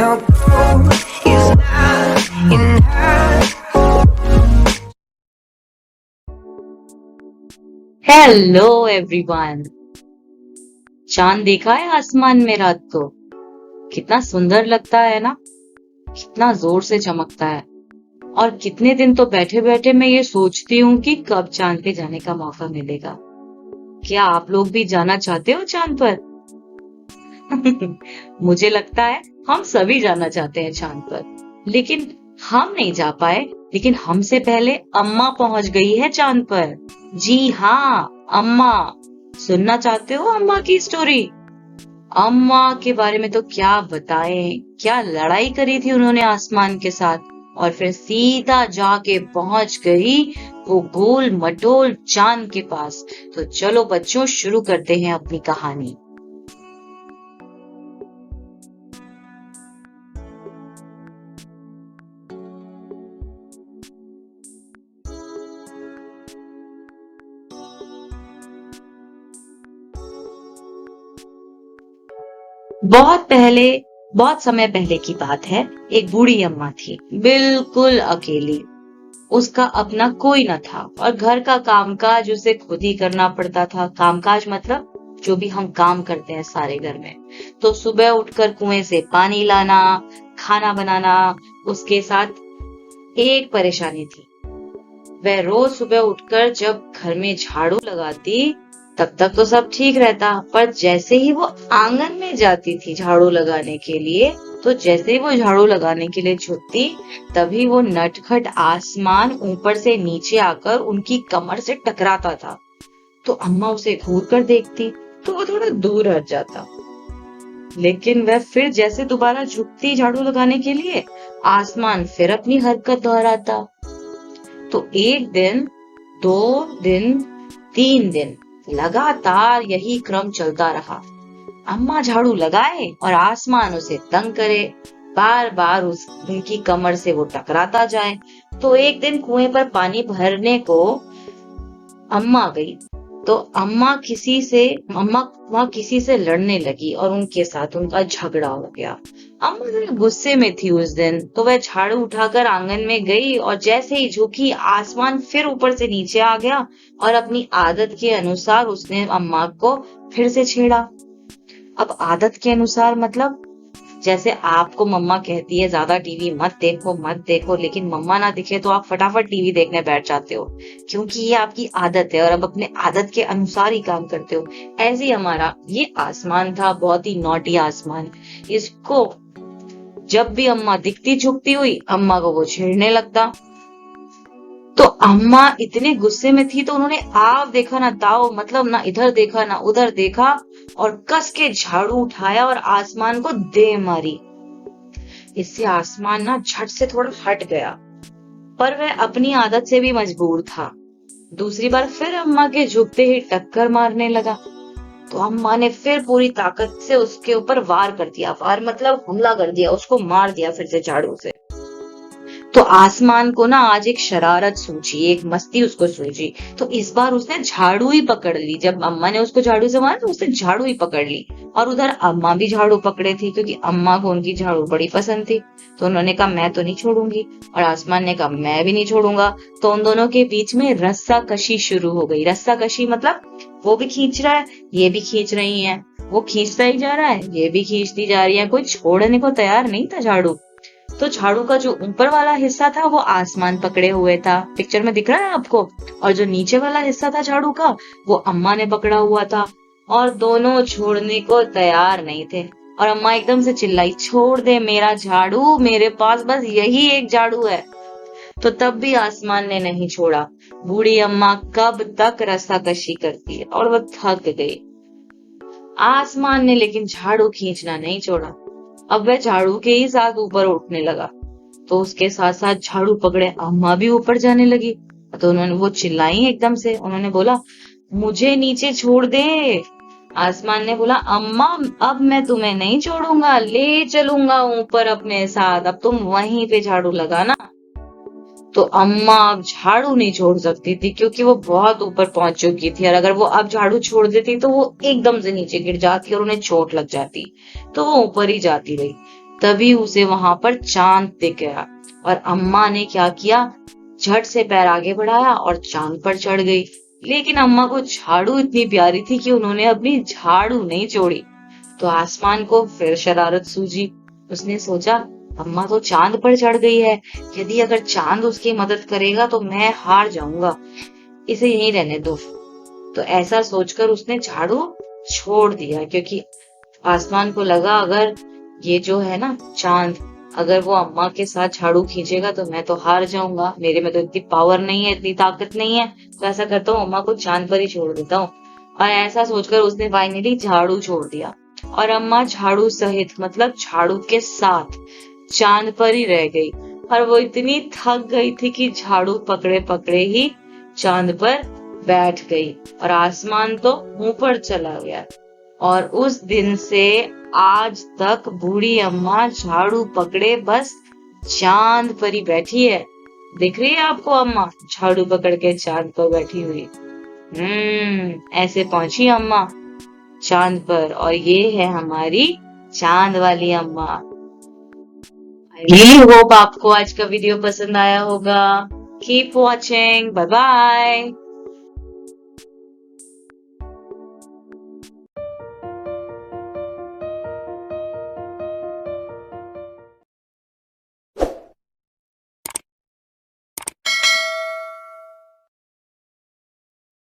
Now gold is not enough. Hello everyone. चांद देखा है आसमान में रात को? कितना सुंदर लगता है ना, कितना जोर से चमकता है। और कितने दिन तो बैठे बैठे मैं ये सोचती हूँ कि कब चांद पे जाने का मौका मिलेगा। क्या आप लोग भी जाना चाहते हो चांद पर? मुझे लगता है हम सभी जाना चाहते हैं चांद पर, लेकिन हम नहीं जा पाए। लेकिन हमसे पहले अम्मा पहुंच गई है चांद पर। जी हाँ, अम्मा। सुनना चाहते हो अम्मा की स्टोरी? अम्मा के बारे में तो क्या बताएं, क्या लड़ाई करी थी उन्होंने आसमान के साथ, और फिर सीधा जाके पहुंच गई वो गोल मटोल चांद के पास। तो चलो बच्चों, शुरू करते हैं अपनी कहानी। बहुत पहले, बहुत समय पहले की बात है। एक बूढ़ी अम्मा थी, बिल्कुल अकेली। उसका अपना कोई न था और घर का कामकाज उसे खुद ही करना पड़ता था। कामकाज मतलब जो भी हम काम करते हैं सारे घर में। तो सुबह उठकर कुएं से पानी लाना, खाना बनाना। उसके साथ एक परेशानी थी। वह रोज सुबह उठकर जब घर में झाड़ू लगाती, तब तक तो सब ठीक रहता, पर जैसे ही वो आंगन में जाती थी झाड़ू लगाने के लिए, तो जैसे ही वो झाड़ू लगाने के लिए झुकती, तभी वो नटखट आसमान ऊपर से नीचे आकर उनकी कमर से टकराता था। तो अम्मा उसे घूर कर देखती तो वो थोड़ा दूर हट जाता, लेकिन वह फिर जैसे दोबारा झुकती झाड़ू लगाने के लिए, आसमान फिर अपनी हरकत दोहराता। तो एक दिन, 2 दिन, 3 दिन लगातार यही क्रम चलता रहा। अम्मा झाड़ू लगाए और आसमान उसे तंग करे, बार बार उनकी कमर से वो टकराता जाए। तो एक दिन कुएं पर पानी भरने को अम्मा गई, तो अम्मा वहां किसी से लड़ने लगी और उनके साथ उनका झगड़ा हो गया। अम्मा जरा गुस्से में थी उस दिन, तो वह झाड़ू उठाकर आंगन में गई और जैसे ही झुकी, आसमान फिर ऊपर से नीचे आ गया और अपनी आदत के अनुसार उसने अम्मा को फिर से छेड़ा। अब आदत के अनुसार मतलब, जैसे आपको मम्मा कहती है ज्यादा टीवी मत देखो मत देखो, लेकिन मम्मा ना दिखे तो आप फटाफट टीवी देखने बैठ जाते हो, क्योंकि ये आपकी आदत है और अब अपने आदत के अनुसार ही काम करते हो। ऐसे ही हमारा ये आसमान था, बहुत ही नॉटी आसमान। इसको जब भी अम्मा दिखती झुकती हुई, अम्मा को वो छेड़ने लगता। तो अम्मा इतने गुस्से में थी, तो उन्होंने आव देखा ना ताव, मतलब ना इधर देखा ना उधर देखा, और कस के झाड़ू उठाया और आसमान को दे मारी। इससे आसमान ना झट से थोड़ा हट गया, पर वह अपनी आदत से भी मजबूर था। दूसरी बार फिर अम्मा के झुकते ही टक्कर मारने लगा। तो अम्मा ने फिर पूरी ताकत से उसके ऊपर वार कर दिया। वार मतलब हमला कर दिया, उसको मार दिया फिर से झाड़ू से। तो आसमान को ना आज एक शरारत सूझी, एक मस्ती उसको सूझी। तो इस बार उसने झाड़ू ही पकड़ ली। जब अम्मा ने उसको झाड़ू से मारा, तो उसने झाड़ू ही पकड़ ली। और उधर अम्मा भी झाड़ू पकड़े थी, क्योंकि अम्मा को उनकी झाड़ू बड़ी पसंद थी। तो उन्होंने कहा मैं तो नहीं छोड़ूंगी, और आसमान ने कहा मैं भी नहीं छोड़ूंगा। तो उन दोनों के बीच में रस्सा कशी शुरू हो गई। रस्सा कशी मतलब वो भी खींच रहा है, ये भी खींच रही है। वो खींचता ही जा रहा है, ये भी खींचती जा रही है। कोई छोड़ने को तैयार नहीं था झाड़ू। तो झाड़ू का जो ऊपर वाला हिस्सा था वो आसमान पकड़े हुए था, पिक्चर में दिख रहा है आपको, और जो नीचे वाला हिस्सा था झाड़ू का, वो अम्मा ने पकड़ा हुआ था। और दोनों छोड़ने को तैयार नहीं थे। और अम्मा एकदम से चिल्लाई, छोड़ दे मेरा झाड़ू, मेरे पास बस यही एक झाड़ू है। तो तब भी आसमान ने नहीं छोड़ा। बूढ़ी अम्मा कब तक रस्साकशी करती है, और वो थक गई। आसमान ने लेकिन झाड़ू खींचना नहीं छोड़ा। अब वह झाड़ू के ही साथ ऊपर उठने लगा, तो उसके साथ साथ झाड़ू पकड़े अम्मा भी ऊपर जाने लगी। तो उन्होंने वो चिल्लाई एकदम से, उन्होंने बोला मुझे नीचे छोड़ दे। आसमान ने बोला अम्मा अब मैं तुम्हें नहीं छोड़ूंगा, ले चलूंगा ऊपर अपने साथ, अब तुम वहीं पे झाड़ू लगाना। तो अम्मा अब झाड़ू नहीं छोड़ सकती थी, क्योंकि वो बहुत ऊपर पहुंच चुकी थी, और अगर वो अब झाड़ू छोड़ देती तो वो एकदम से नीचे गिर जाती और उन्हें चोट लग जाती। तो वो ऊपर ही जाती रही। तभी उसे वहां पर चांद दिख गया और अम्मा ने क्या किया, झट से पैर आगे बढ़ाया और चांद पर चढ़ गई। लेकिन अम्मा को झाड़ू इतनी प्यारी थी कि उन्होंने अपनी झाड़ू नहीं छोड़ी। तो आसमान को फिर शरारत सूझी। उसने सोचा, अम्मा तो चांद पर चढ़ गई है, यदि अगर चांद उसकी मदद करेगा तो मैं हार जाऊंगा, इसे यहीं रहने दो। तो ऐसा सोचकर उसने झाड़ू छोड़ दिया, क्योंकि आसमान को लगा अगर ये जो है ना चांद, अगर वो अम्मा के साथ झाड़ू खींचेगा तो मैं तो हार जाऊंगा, मेरे में तो इतनी पावर नहीं है, इतनी ताकत नहीं है। तो ऐसा करता हूँ, अम्मा को चांद पर ही छोड़ देता हूँ। और ऐसा सोचकर उसने फाइनली झाड़ू छोड़ दिया और अम्मा झाड़ू सहित, मतलब झाड़ू के साथ चांद पर ही रह गई। और वो इतनी थक गई थी कि झाड़ू पकड़े पकड़े ही चांद पर बैठ गई और आसमान तो ऊपर चला गया। और उस दिन से आज तक बूढ़ी अम्मा झाड़ू पकड़े बस चांद पर ही बैठी है। दिख रही है आपको अम्मा झाड़ू पकड़ के चांद पर बैठी हुई? ऐसे पहुंची अम्मा चांद पर, और ये है हमारी चांद वाली अम्मा। आई रियली होप आपको आज का वीडियो पसंद आया होगा। Keep watching, bye bye.